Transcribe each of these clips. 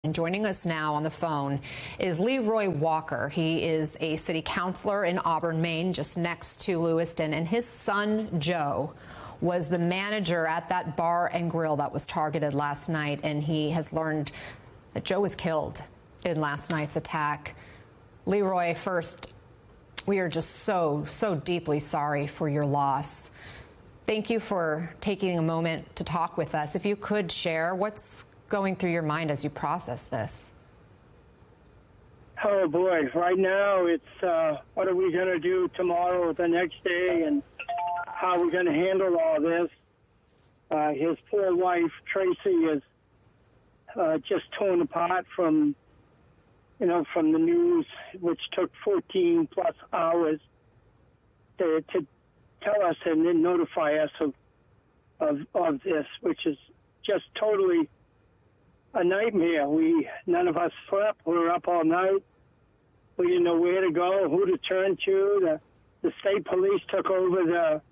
And joining us now on the phone is Leroy Walker. He is a city councilor in Auburn, Maine, just next to Lewiston. And his son, Joe, was the manager at that bar and grill that was targeted last night. And he has learned that Joe was killed in last night's attack. Leroy, first, we are just so deeply sorry for your loss. Thank you for taking a moment to talk with us. If you could share what's going through your mind as you process this? Oh boy, right now it's what are we going to do tomorrow, the next day, and how are we going to handle all this? His poor wife, Tracy, is just torn apart from the news, which took 14 plus hours to tell us and then notify us of this, which is just totally a nightmare. None of us slept. We were up all night. We didn't know where to go, who to turn to. The state police took over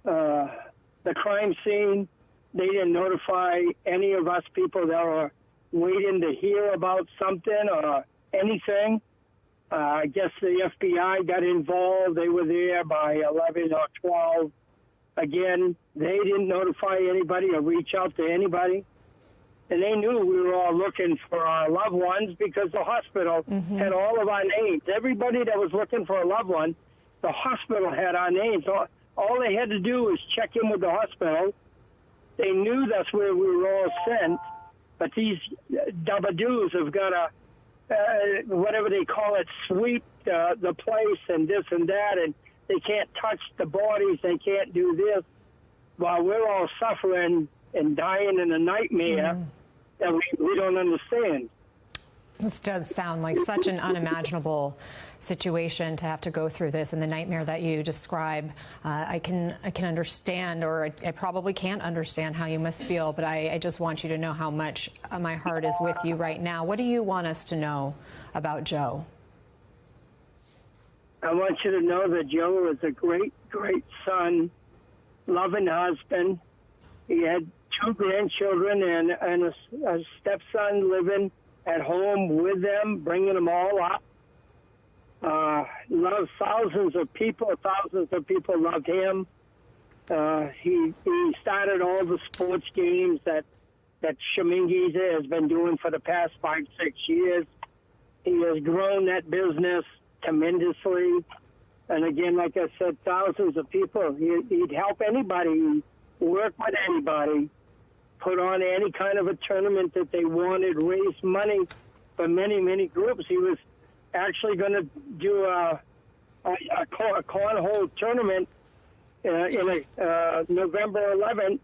the crime scene. They didn't notify any of us people that were waiting to hear about something or anything. I guess the FBI got involved. They were there by 11 or 12. Again, they didn't notify anybody or reach out to anybody. And they knew we were all looking for our loved ones because the hospital had all of our names. Everybody that was looking for a loved one, the hospital had our names. All they had to do was check in with the hospital. They knew that's where we were all sent. But these double-doos have got to, whatever they call it, sweep the place and this and that. And they can't touch the bodies. They can't do this. While we're all suffering and dying in a nightmare that we don't understand. This does sound like such an unimaginable situation to have to go through this, and the nightmare that you describe. I can understand, or I probably can't understand how you must feel, but I just want you to know how much my heart is with you right now. What do you want us to know about Joe? I want you to know that Joe was a great son, loving husband. He had 2 grandchildren and a stepson living at home with them, bringing them all up. Loved thousands of people loved him. He started all the sports games that Schemengees has been doing for the past 5-6 years. He has grown that business tremendously. And again, like I said, thousands of people. He'd help anybody, work with anybody, put on any kind of a tournament that they wanted, raise money for many groups. He was actually going to do a cornhole tournament in November 11th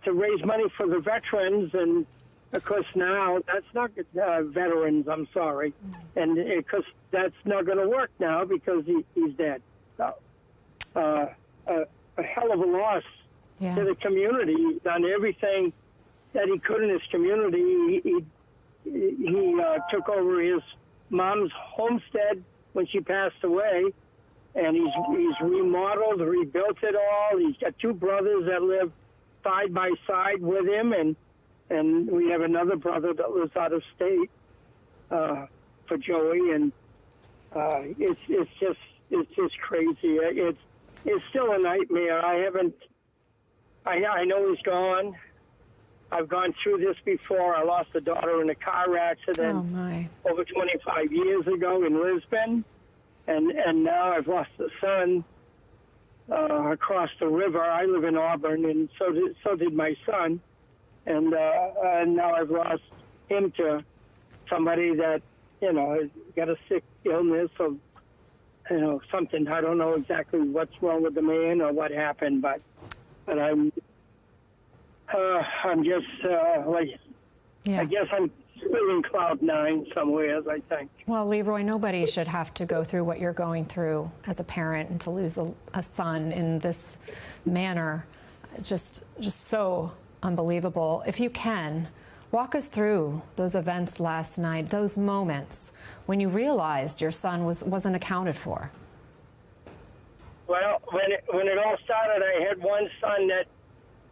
to raise money for the veterans. And, of course, now that's not veterans, I'm sorry. And because that's not going to work now because he's dead. So, a hell of a loss to the community. He's done everything that he could in his community. He took over his mom's homestead when she passed away, and he's remodeled, rebuilt it all. He's got 2 brothers that live side by side with him, and we have another brother that lives out of state for Joey, and it's just crazy. It's still a nightmare. I know he's gone. I've gone through this before. I lost a daughter in a car accident over 25 years ago in Lisbon. And now I've lost a son across the river. I live in Auburn, and so did my son. And now I've lost him to somebody that, has got a sick illness or, something. I don't know exactly what's wrong with the man or what happened, but I'm just I guess I'm living cloud 9 somewhere, as I think. Well, Leroy, nobody should have to go through what you're going through as a parent and to lose a son in this manner. Just so unbelievable. If you can, walk us through those events last night, those moments when you realized your son wasn't accounted for. Well, when it all started, I had one son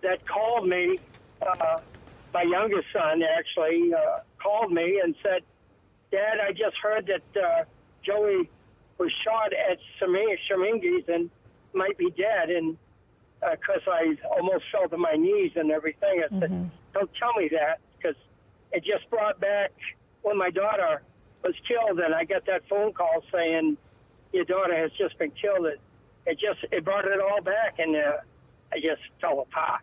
that called me my youngest son actually called me and said, "Dad, I just heard that Joey was shot at Shemingi's and might be dead." And because I almost fell to my knees and everything, I said, "Don't tell me that," because it just brought back when my daughter was killed, and I got that phone call saying your daughter has just been killed. It brought it all back, and I just fell apart.